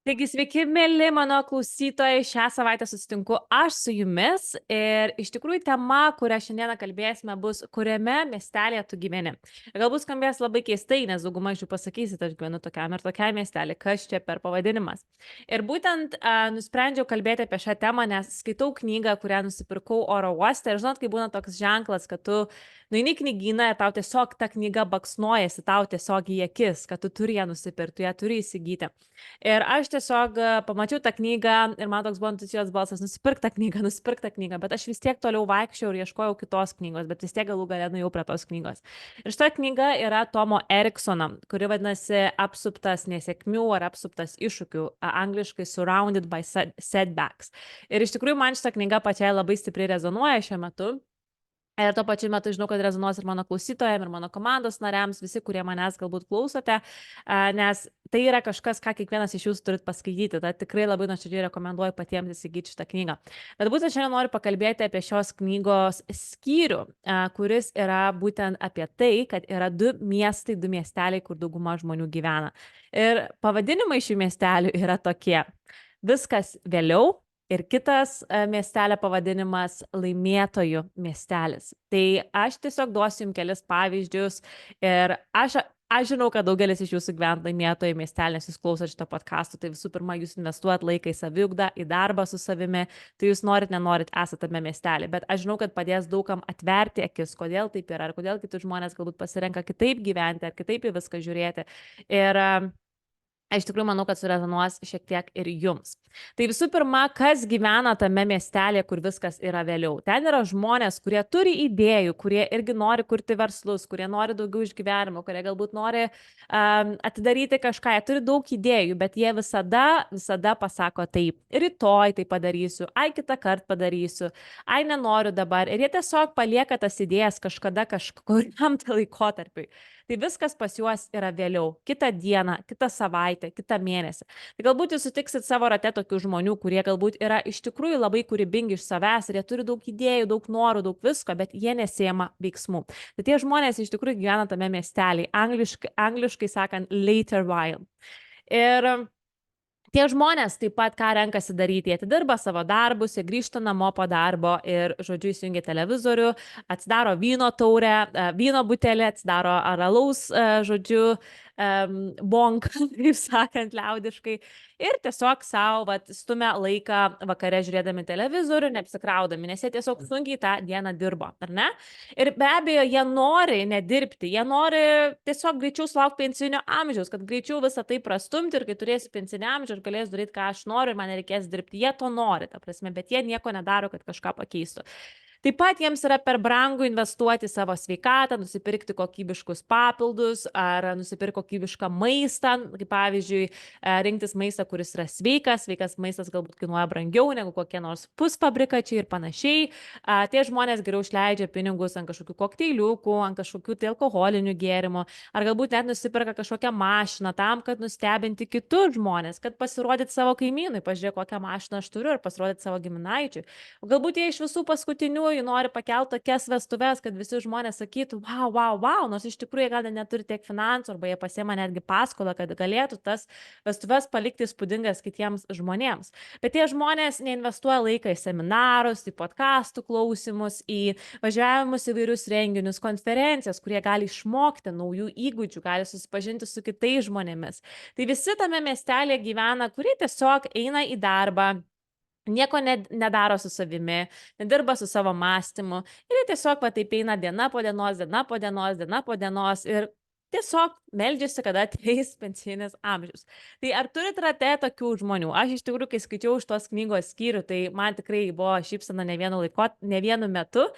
Taigi sveiki, mėly mano klausytojai, šią savaitę susitinku aš su jumis ir iš tikrųjų tema, kurią šiandieną kalbėsime, bus, kuriame miestelėje tu gyveni. Galbūt skambės labai keistai, nes dauguma iš jų pasakysit, aš gyvenu tokiam ir tokiam miestelį, kas čia per pavadinimas. Ir būtent nusprendžiau kalbėti apie šią temą, nes skaitau knygą, kurią nusipirkau oro uoste ir žinot, kai būna toks ženklas, kad tu nueini į knygyną ir tau tiesiog ta knyga baksnojasi, tau tiesiog į akis, kad tu turi ją nusipirkti, tu ją turi įsigyti. Ir aš tiesiog pamačiau tą knygą ir man toks buvo intuicijos balsas, nusipirk tą knygą, bet aš vis tiek toliau vaikščiau ir ieškojau kitos knygos, bet vis tiek galų galę nuėjau prie tos knygos. Ir šita knyga yra Tomo Eriksono, kuri vadinasi Apsuptas nesėkmių ar apsuptas iššūkių, angliškai Surrounded by Setbacks. Ir iš tikrųjų man šita knyga pačiai labai stipriai rezonuoja šiuo metu. Ir tuo pačiu metu žinau, kad rezonuos ir mano klausytojams, ir mano komandos nariams, visi, kurie manęs galbūt klausote, nes tai yra kažkas, ką kiekvienas iš jūsų turit paskaityti. Tai tikrai labai nuoširdžiai rekomenduoju patiems įsigyti šitą knygą. Bet būtent šiandien noriu pakalbėti apie šios knygos skyrių, kuris yra būtent apie tai, kad yra du miestai, du miesteliai, kur dauguma žmonių gyvena. Ir pavadinimai šių miestelių yra tokie: Viskas vėliau. Ir kitas miestelio pavadinimas Laimėtojų miestelis. Tai aš tiesiog duosiu jums kelis pavyzdžius ir aš žinau, kad daugelis iš jūsų gyvena Laimėtojų miestelį, nes jūs klausot šito podcasto, tai visų pirma, jūs investuojat laiką į saviugdą, į darbą su savimi, tai jūs norit, nenorit, esate tame miestelį, bet aš žinau, kad padės daugam atverti akis, kodėl taip yra, ar kodėl kiti žmonės galbūt pasirenka kitaip gyventi, ar kitaip į viską žiūrėti. Ir aš tikrųjų manau, kad surezonuos šiek tiek ir jums. Tai visų pirma, kas gyvena tame miestelėje, kur viskas yra vėliau. Ten yra žmonės, kurie turi idėjų, kurie irgi nori kurti verslus, kurie nori daugiau išgyvenimo, kurie galbūt nori atidaryti kažką. Jie turi daug idėjų, bet jie visada pasako taip. Rytoj tai padarysiu, kitą kartą padarysiu, nenoriu dabar. Ir jie tiesiog palieka tas idėjas kažkada kažkuriam laikotarpiui. Tai viskas pas juos yra vėliau, kitą dieną, kitą savaitę, kitą mėnesį. Tai galbūt jūs sutiksit savo rate tokių žmonių, kurie galbūt yra iš tikrųjų labai kūrybingi iš savęs ir jie turi daug idėjų, daug norų, daug visko, bet jie nesiema veiksmų. Tai tie žmonės iš tikrųjų gyvena tame miestelį, angliškai sakant, later while. Ir tie žmonės taip pat ką renkasi daryti, jie atidirba savo darbus, jie grįžta namo po darbo ir, žodžiu, įsijungia televizorių, atsidaro vyno taurę, vyno butelį, atsidaro alaus, žodžiu, bonką, taip sakant, liaudiškai, ir tiesiog savo stumia laiką vakare žiūrėdami televizorių, neapsikraudami, nes jie tiesiog sunkiai tą dieną dirbo, ar ne? Ir be abejo, jie nori nedirbti, jie nori tiesiog greičiau sulaukti pensinio amžiaus, kad greičiau visą tai prastumti ir kai turėsiu pensinį amžių ir galėsiu daryti, ką aš noriu ir man nereikės dirbti. Jie to nori, ta prasme, bet jie nieko nedaro, kad kažką pakeistų. Taip pat jiems yra per brangu investuoti savo sveikatą, nusipirkti kokybiškus papildus ar nusipirkti kokybišką maistą, kaip pavyzdžiui, rinktis maistą, kuris yra sveikas maistas galbūt kainuoja brangiau negu kokie nors pusfabrikačiai ir panašiai. Tie žmonės geriau išleidžia pinigus ant kažkokių kokteiliukų, ant kažkokių tai alkoholinių gėrimų, ar galbūt net nusipirka kažkokią mašiną tam, kad nustebinti kitus žmonės, kad pasirodyti savo kaimynui, pažiūrėk, kokią mašiną aš turiu, ir pasirodyti savo giminaičiui. Galbūt jie iš visų paskutinių nori pakelti tokias vestuves, kad visi žmonės sakytų, wow, nors iš tikrųjų jie gal neturi tiek finansų, arba jie pasiema netgi paskolą, kad galėtų tas vestuves palikti įspūdingas kitiems žmonėms. Bet tie žmonės neinvestuoja laiką į seminarus, į podcastų klausimus, į važiavimus įvairius renginius, konferencijas, kurie gali išmokti naujų įgūdžių, gali susipažinti su kitais žmonėmis. Tai visi tame miestelėje gyvena, kurie tiesiog eina į darbą, nieko nedaro su savimi, nedirba su savo mąstymu ir jie tiesiog taip eina diena po dienos ir tiesiog meldžiasi, kada ateis pensinis amžius. Tai ar turit rate tokių žmonių? Aš iš tikrųjų, kai skaičiau iš tos knygos skyrių, tai man tikrai buvo šypsena ne vienu metu,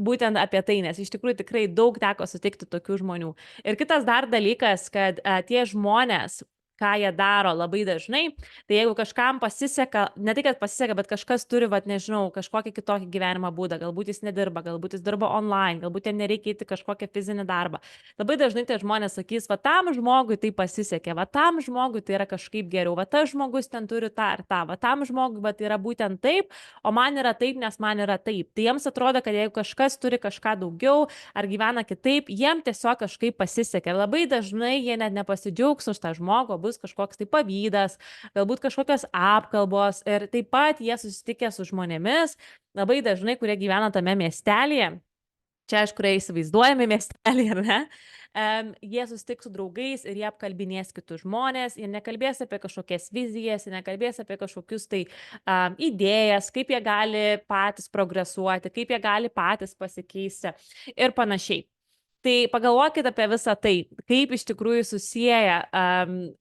būtent apie tai, nes iš tikrųjų tikrai daug teko sutikti tokių žmonių. Ir kitas dar dalykas, kad tie žmonės, ką jie daro labai dažnai, tai jeigu kažkam pasiseka, ne tai, kad pasiseka, bet kažkas turi, nežinau, kažkokį kitokį gyvenimo būdą, galbūt jis nedirba, galbūt jis dirba online, galbūt jam nereikia eiti kažkokią fizinį darbą. Labai dažnai tie žmonės sakys, tam žmogui tai pasisekė, tam žmogui tai yra kažkaip geriau, tas žmogus ten turi tą ir tą, tam žmogui yra būtent taip, o man yra taip, nes man yra taip. Tai jiems atrodo, kad jeigu kažkas turi kažką daugiau ar gyvena kitaip, jiem tiesiog kažkaip pasisekė. Labai dažnai jie net nepasidžiaugs už tą žmogų, bus kažkoks tai pavydas, galbūt kažkokios apkalbos ir taip pat jie susitikę su žmonėmis, labai dažnai, kurie gyvena tame miestelėje, čia aišku, kurie įsivaizduojami miesteliai, ar ne, jie susitiks su draugais ir jie apkalbinės kitus žmonės, jie nekalbės apie kažkokias vizijas, jie nekalbės apie kažkokius tai idėjas, kaip jie gali patys progresuoti, kaip jie gali patys pasikeisti ir panašiai. Tai pagalvokit apie visą tai, kaip iš tikrųjų susieja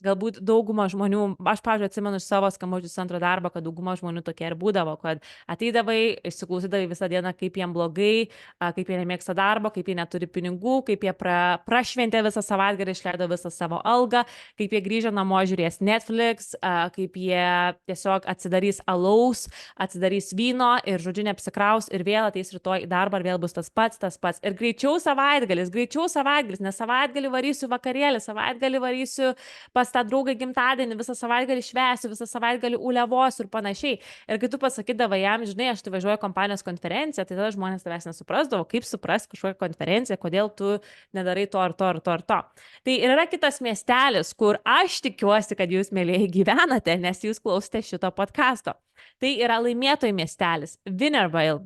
galbūt dauguma žmonių, aš, pavyzdžiui, atsimenu iš savo skambučių centro darbą, kad dauguma žmonių tokie ir būdavo, kad ateidavai, išsiklausydavai visą dieną, kaip jiem blogai, kaip jie nemėgsta darbo, kaip jie neturi pinigų, kaip jie prašventė visą savaitgalį, išleido visą savo algą, kaip jie grįžę namo žiūrės Netflix, kaip jie tiesiog atsidarys alaus, atsidarys vyno ir, žodžiu, neapsikraus ir vėl ateis rytoj į darbą ir vėl bus tas pats. Ir greičiau savaitgalis, nes savaitgalį varysiu vakarėlį, savaitgalį varysiu pas tą draugą gimtadienį, visą savaitgalį švęsiu, visą savaitgalį uliavosiu ir panašiai. Ir kai tu pasakydavai jam, žinai, aš tai važiuoju kompanijos konferenciją, tai tada žmonės tavęs nesuprasdavo, kaip supras kažkokią konferenciją, kodėl tu nedarai to ir to ir to ir to. Tai yra kitas miestelis, kur aš tikiuosi, kad jūs, mėlyjeji, gyvenate, nes jūs klausote šito podcasto. Tai yra laimėtojų miestelis, Winnervale.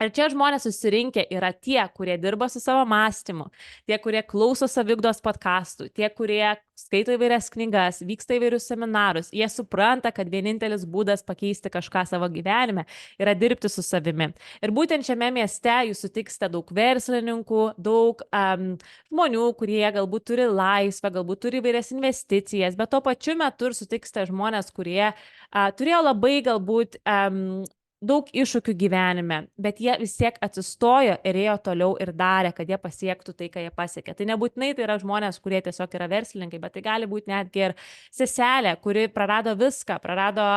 Ir čia žmonės susirinkę yra tie, kurie dirba su savo mąstymu, tie, kurie klauso Saviugdos podcastų, tie, kurie skaito įvairias knygas, vyksta įvairius seminarus. Jie supranta, kad vienintelis būdas pakeisti kažką savo gyvenime yra dirbti su savimi. Ir būtent šiame mieste jūs sutiksite daug verslininkų, daug žmonių, kurie galbūt turi laisvę, galbūt turi įvairias investicijas, bet tuo pačiu metu ir sutiksite žmonės, kurie turėjo labai galbūt daug iššūkių gyvenime, bet jie vis tiek atsistojo ir ėjo toliau ir darė, kad jie pasiektų tai, ką jie pasiekė. Tai nebūtinai tai yra žmonės, kurie tiesiog yra verslininkai, bet tai gali būti netgi ir seselė, kuri prarado viską, prarado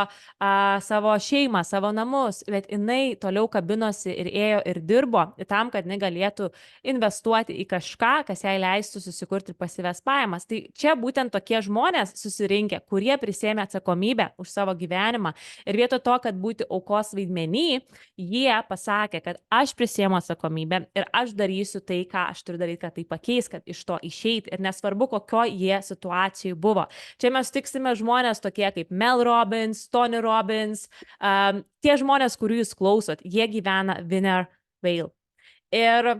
savo šeimą, savo namus, bet jinai toliau kabinosi ir ėjo ir dirbo tam, kad jinai galėtų investuoti į kažką, kas jai leistų susikurti pasyvias pajamas. Tai čia būtent tokie žmonės susirinkę, kurie prisėmė atsakomybę už savo gyvenimą ir vietoj to, kad būti aukos vaidmenį, jie pasakė, kad aš prisiemu atsakomybę ir aš darysiu tai, ką aš turiu daryti, kad tai pakeis, kad iš to išeiti. Ir nesvarbu, kokio jie situacijų buvo. Čia mes tiksime žmonės tokie kaip Mel Robbins, Tony Robbins, tie žmonės, kurių jūs klausot, jie gyvena Winnervale. Ir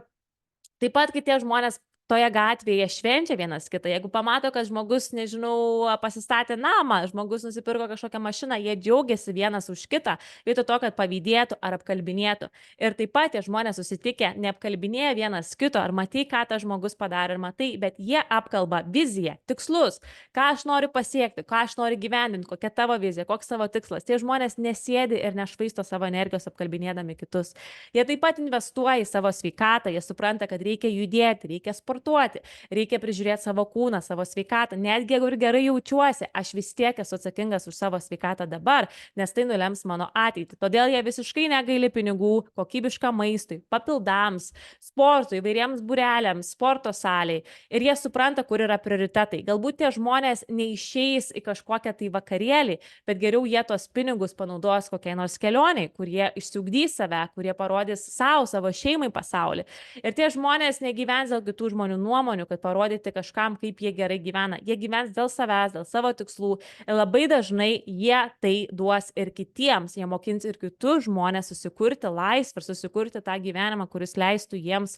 taip pat, kai tie žmonės toje gatvėje švenčia vienas kitą, jeigu pamato, kad žmogus, nežinau, pasistatė namą, žmogus nusipirko kažkokią mašiną, jie džiaugiasi vienas už kitą, vietoj to, kad pavydėtų ar apkalbinėtų. Ir taip pat tie žmonės susitikę neapkalbinėja vienas kito, ar matai, ką tas žmogus padarė, ar matai, bet jie apkalba viziją, tikslus, ką aš noriu pasiekti, ką aš noriu gyvendinti, kokia tavo vizija, koks savo tikslas. Tie žmonės nesėdi ir nešvaisto savo energijos apkalbinėdami kitus. Jie taip pat investuoja į savo sveikatą, jie supranta, kad reikia judėti, reikia sportuoti, reikia prižiūrėti savo kūną, savo sveikatą. Netgi jeigu ir gerai jaučiuosi, aš vis tiek esu atsakingas už savo sveikatą dabar, nes tai nulems mano ateitį. Todėl jie visiškai negaili pinigų kokybiškam maistui, papildams, sportui, įvairiems būreliams, sporto saliai. Ir jie supranta, kur yra prioritetai. Galbūt tie žmonės neišeis į kažkokią tai vakarėlį, bet geriau jie tos pinigus panaudos kokiai nors kelioniai, kur jie išsiugdys save, kurie parodys savo šeimai pasaulį. Ir tie žmonės negyvens dėl kitų žmonių nuomonių, kad parodyti kažkam, kaip jie gerai gyvena. Jie gyvens dėl savęs, dėl savo tikslų. Ir labai dažnai jie tai duos ir kitiems. Jie mokins ir kitus žmonės susikurti laisvę ir susikurti tą gyvenimą, kuris leistų jiems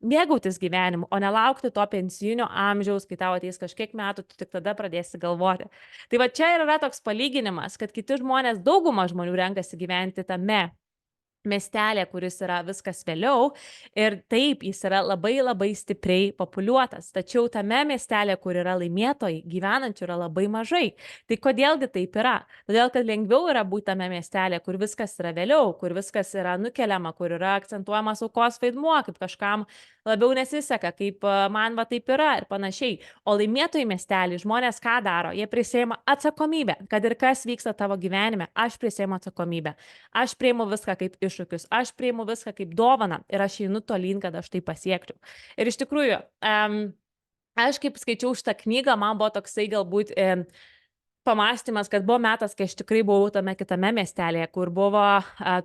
mėgautis gyvenimu, o nelaukti to pensijinio amžiaus, kai tau ateis kažkiek metų, tu tik tada pradėsi galvoti. Tai va čia ir yra toks palyginimas, kad kiti žmonės, dauguma žmonių renkasi gyventi tame miestelė, kuris yra viskas vėliau ir taip jis yra labai labai stipriai populiuotas, tačiau tame miestelė, kur yra laimėtojai, gyvenančių yra labai mažai. Tai kodėlgi taip yra? Todėl, kad lengviau yra būti tame miestelė, kur viskas yra vėliau, kur viskas yra nukeliama, kur yra akcentuojamas aukos vaidmuo, kaip kažkam labiau nesiseka, kaip man va taip yra ir panašiai. O laimėtojai miestelį žmonės ką daro? Jie prisiima atsakomybę, kad ir kas vyksta tavo gyvenime, aš prisiimu atsakomybę. Aš priimu viską kaip iššūkius, aš priimu viską kaip dovaną ir aš einu tolyn, kad aš tai pasiekčiau. Ir iš tikrųjų, aš kaip skaičiau šitą knygą, man buvo toksai galbūt pamąstymas, kad buvo metas, kai aš tikrai buvau tame kitame miestelėje, kur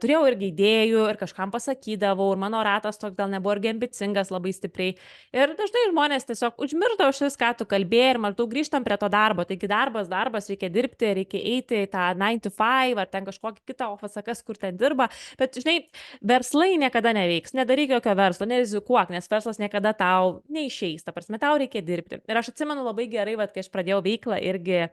turėjau irgi idėjų ir kažkam pasakydavau, ir mano ratas toks gal nebuvo irgi ambicingas labai stipriai. Ir dažnai žmonės tiesiog užmiršdavo šis, ką tu kalbėjai, ir maždaug grįžtam prie to darbo. Taigi darbas, reikia dirbti, reikia eiti į tą 9 to 5 ar ten kažkokį kitą ofisą, kas kur ten dirba. Bet, žinai, verslai niekada neveiks, nedaryk jokio verslo, nerizikuok, nes verslas niekada tau neišeis, ta prasme, tau reikia dirbti. Ir aš atsimenu labai gerai, kai aš pradėjau veiklą irgi.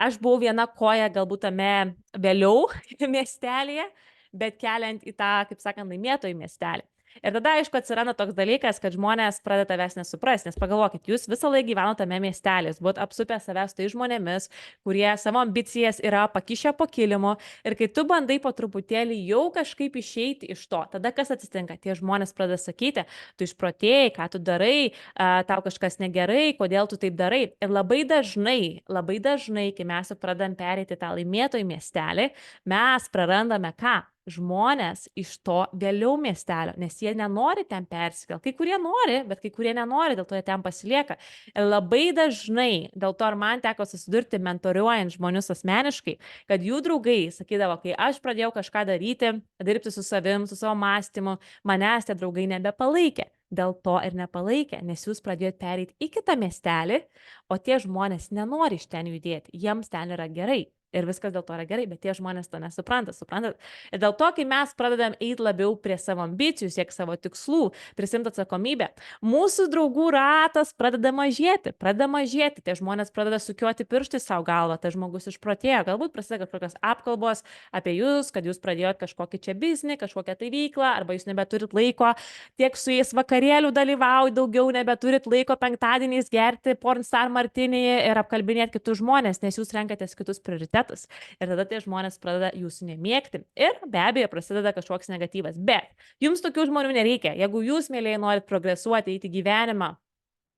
Aš buvau viena koja galbūt tame vėliau miestelėje, bet keliant į tą, kaip sakant, laimėtojų miestelį. Ir tada, aišku, atsiranda toks dalykas, kad žmonės pradeda tavęs nesuprasti, nes pagalvokit, jūs visą laiką gyvenote tame miestelį, jūs buvot apsupę savęs tai žmonėmis, kurie savo ambicijas yra pakišę po kilimu, ir kai tu bandai po truputėlį jau kažkaip išeiti iš to, tada kas atsitinka? Tie žmonės pradeda sakyti, tu išprotėjai, ką tu darai, tau kažkas negerai, kodėl tu taip darai. Ir labai dažnai, kai mes pradedam pereiti tą laimėtojų miestelį, mes prarandame ką? Žmonės iš to vėliau miestelio, nes jie nenori ten persikelti. Kai kurie nori, bet kai kurie nenori, dėl to jie ten pasilieka. Ir labai dažnai, dėl to ir man teko susidurti mentoriuojant žmonius asmeniškai, kad jų draugai sakydavo, kai aš pradėjau kažką daryti, dirbti su savim, su savo mąstymu, manęs tie draugai nebepalaikė. Dėl to ir nepalaikė, nes jūs pradėjot pereiti į kitą miestelį, o tie žmonės nenori iš ten judėti, jiems ten yra gerai. Ir viskas dėl to yra gerai, bet tie žmonės to nesupranta, suprantat? Ir dėl to, kai mes pradedam eiti labiau prie savo ambicijų, siekti savo tikslų, prisimti atsakomybę, mūsų draugų ratas pradeda mažėti, tie žmonės pradeda sukioti pirštai savo galvą, tas žmogus išprotėjo, galbūt prasideda kažkokios apkalbos apie jūs, kad jūs pradėjot kažkokį čia biznį, kažkokią tai veiklą, arba jūs nebeturit laiko tiek su jais vakarėlių dalyvauti, daugiau nebeturit laiko penktadieniais gerti pornstar martinį ir apkalbinėti kitus žmonės, nes jūs renkatės kitus prioritetus. Ir tada tie žmonės pradeda jūsų nemėgti. Ir be abejo prasideda kažkoks negatyvas. Bet jums tokių žmonių nereikia. Jeigu jūs, mėlyje, norit progresuoti, eiti gyvenimą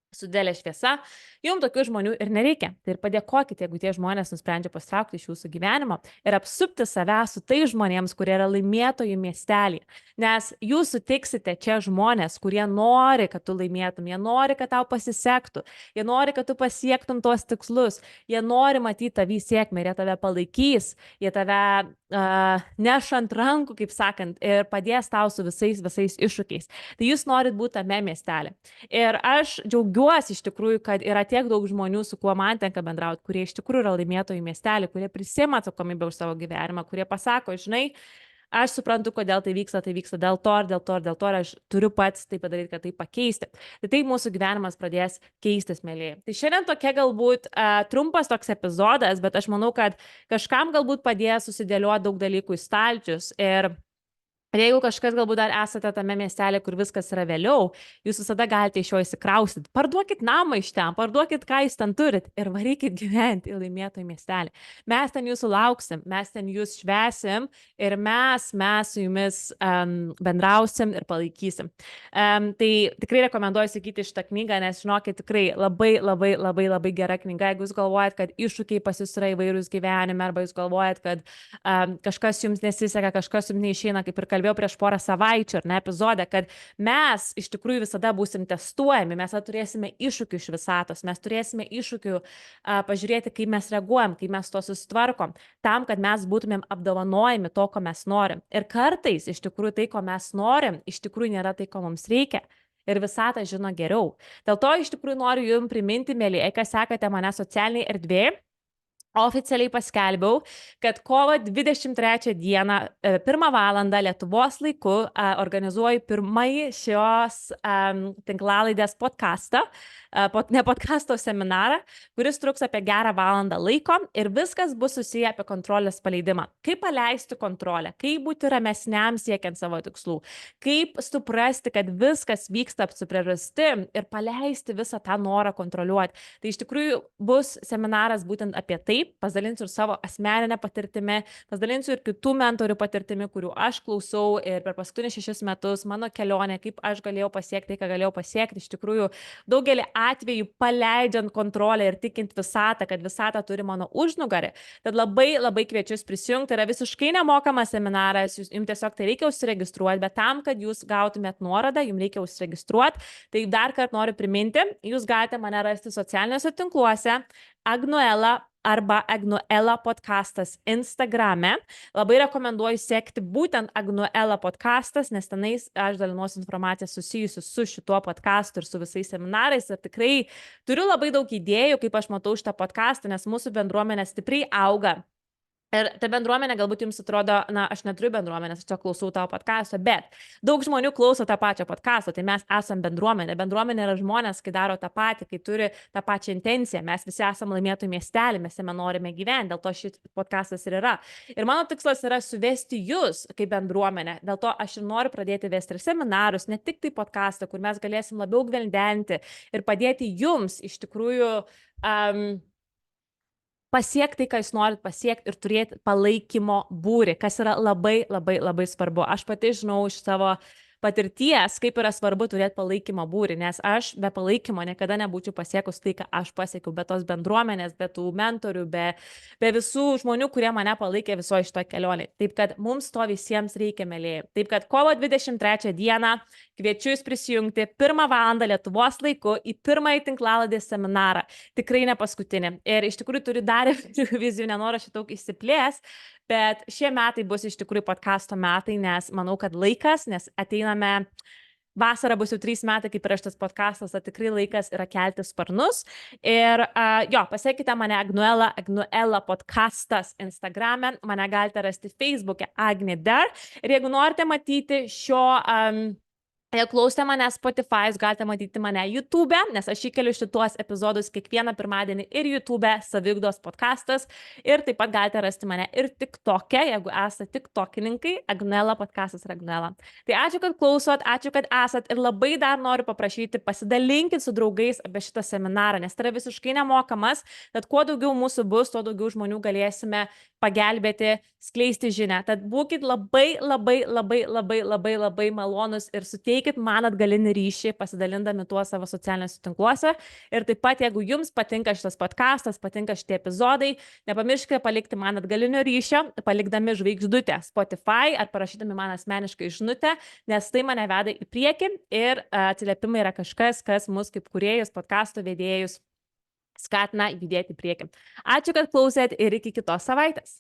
su didelė šviesa, jums tokių žmonių ir nereikia. Tai ir padėkokite, jeigu tie žmonės nusprendžia pasitraukti iš jūsų gyvenimo ir apsupti save su tai žmonėms, kurie yra laimėtojų miestelį. Nes jūs sutiksite čia žmonės, kurie nori, kad tu laimėtum, jie nori, kad tau pasisektų, jie nori, kad tu pasiektum tuos tikslus, jie nori matyti tavį sėkmę ir jie tave palaikys, jie tave neš ant rankų, kaip sakant, ir padės tau su visais iššūkiais. Tai jūs norit būti tame miestelį. Ir aš džiaugiuosi iš tikrųjų, kad yra tiek daug žmonių, su kuo man tenka bendrauti, kurie iš tikrųjų yra laimėtojų miestelį, kurie prisima atsakomybę už savo gyvenimą, kurie pasako, žinai, aš suprantu, kodėl tai vyksta dėl to ir aš turiu pats tai padaryti, kad tai pakeisti. Tai taip mūsų gyvenimas pradės keistis, mėlyje. Tai šiandien tokia galbūt trumpas toks epizodas, bet aš manau, kad kažkam galbūt padės susidėlioti daug dalykų į stalčius. Ir jeigu kažkas galbūt dar esate tame miestelė, kur viskas yra vėliau, jūs visada galite iš jo įsikraustyti. Parduokit namą iš ten, parduokit, ką jūs ten turit ir varykit gyventi į laimėtojų miestelį. Mes ten jūsų lauksim, mes ten jūs švesim ir mes su jumis bendrausim ir palaikysim. Tai tikrai rekomenduoju sakyti šitą knygą, nes žinokit, tikrai labai gera knyga. Jeigu jūs galvojat, kad iššūkiai pas jūs yra įvairūs gyvenime, arba jūs galvojat, kad kažkas jums nesiseka, kažkas jums neišeina, kaip ir kalbėjau prieš porą savaičių, ar ne, epizode, kad mes iš tikrųjų visada būsim testuojami, mes turėsime iššūkių iš visatos, mes turėsime iššūkių pažiūrėti, kaip mes reaguojam, kaip mes to susitvarkom, tam, kad mes būtumėm apdovanojami to, ko mes norim. Ir kartais iš tikrųjų tai, ko mes norim, iš tikrųjų nėra tai, ko mums reikia. Ir visata žino geriau. Dėl to iš tikrųjų noriu jums priminti, mėly, kas sekate mane socialiniai erdvėje. Oficialiai paskelbiau, kad kovo 23 dieną, 1 valandą Lietuvos laiku organizuoju pirmąjį šios tinklalaidės podcastą, ne podcasto seminarą, kuris truks apie gerą valandą laiko ir viskas bus susiję apie kontrolės paleidimą. Kaip paleisti kontrolę, kaip būti ramesniam siekiant savo tikslų, kaip suprasti, kad viskas vyksta su priežastim ir paleisti visą tą norą kontroliuoti. Tai iš tikrųjų bus seminaras būtent apie tai. Pasidalinsiu ir savo asmeninę patirtimį, pasidalinsiu ir kitų mentorių patirtimi, kurių aš klausau ir per paskutinius 6 metus mano kelionė, kaip aš galėjau pasiekti tai, ką galėjau pasiekti. Iš tikrųjų, daugelį atvejų paleidžiant kontrolę ir tikint visatą, kad visata turi mano užnugarį. Tad labai kviečiu jūs prisijungti. Tai yra visiškai nemokamas seminaras, jums tiesiog tai reikia užsiregistruoti, bet tam, kad jūs gautumėt nuorodą, jums reikia užsiregistruoti. Tai dar kartą noriu priminti, jūs galite mane rasti socialiniuose tinkluose Agnuela arba Agnuela podcastas Instagrame. Labai rekomenduoju sekti būtent Agnuela podcastas, nes tenais aš dalinuosi informaciją susijusiu su šituo podcastu ir su visais seminarais. Ir tikrai turiu labai daug idėjų, kaip aš matau šitą podcastą, nes mūsų bendruomenė stipriai auga. Ir ta bendruomenė galbūt jums atrodo, na, aš neturiu bendruomenės, aš čia klausau tavo podcast'o, bet daug žmonių klauso tą pačią podcast'o, tai mes esam bendruomenė. Bendruomenė yra žmonės, kai daro tą patį, kai turi tą pačią intenciją. Mes visi esam laimėtojų miestelį, mes jame norime gyventi, dėl to šis podcast'as ir yra. Ir mano tikslas yra suvesti jūs kaip bendruomenę. Dėl to aš ir noriu pradėti vesti ir seminarus, ne tik tai podcast'ą, kur mes galėsim labiau gvildenti ir padėti jums iš tikrųjų pasiekti tai, ką jūs norit pasiekti ir turėti palaikymo būrį, kas yra labai, labai, labai svarbu. Aš pati žinau iš savo patirties, kaip yra svarbu turėti palaikymo būrį, nes aš be palaikymo niekada nebūčiau pasiekus tai, ką aš pasiekiau, be tos bendruomenės, be tų mentorių, be visų žmonių, kurie mane palaikė visoje šitoje kelionėje. Taip kad mums to visiems reikia, mėlyje. Taip kad kovo 23 dieną kviečiu jūs prisijungti 1 valandą Lietuvos laiku į pirmąjį tinklaladės seminarą. Tikrai ne paskutinį. Ir iš tikrųjų turiu dar vizijų, nenoriu šitaug išsiplės, bet šie metai bus iš tikrųjų podcasto metai, nes manau, kad laikas, nes ateiname, vasara bus jau 3 metai, kaip yra šitas podcastas, tai tikrai laikas yra kelti sparnus. Ir pasiekite mane Agnuela podcastas Instagrame, mane galite rasti Facebook'e Agnė Dar. Ir jeigu norite matyti jeigu klausite mane Spotify, jūs galite matyti mane YouTube'e, nes aš įkeliu šituos epizodus kiekvieną pirmadienį ir YouTube'e Saviugdos podcastas. Ir taip pat galite rasti mane ir TikTok'e, jeigu esate TikTokininkai, Agnuela podcastas ir Agnuela. Tai ačiū, kad klausot, ačiū, kad esat ir labai dar noriu paprašyti, pasidalinkit su draugais apie šitą seminarą, nes tai yra visiškai nemokamas, tad kuo daugiau mūsų bus, tuo daugiau žmonių galėsime pagelbėti, skleisti žinią. Tad būkit labai, labai, labai, labai, labai, labai malonus ir suteikit man atgalinį ryšį, pasidalindami tuo savo socialiniuose tinkluose. Ir taip pat, jeigu jums patinka šitas podcastas, patinka šitie epizodai, nepamirškite palikti man atgalinio ryšio, palikdami žvaigždutę Spotify ar parašydami man asmeniškai žinutę, nes tai mane veda į priekį ir atsiliepimai yra kažkas, kas mus kaip kūrėjus, podcasto vedėjus skatina judėti į priekį. Ačiū, kad klausėt ir iki kitos savaitės.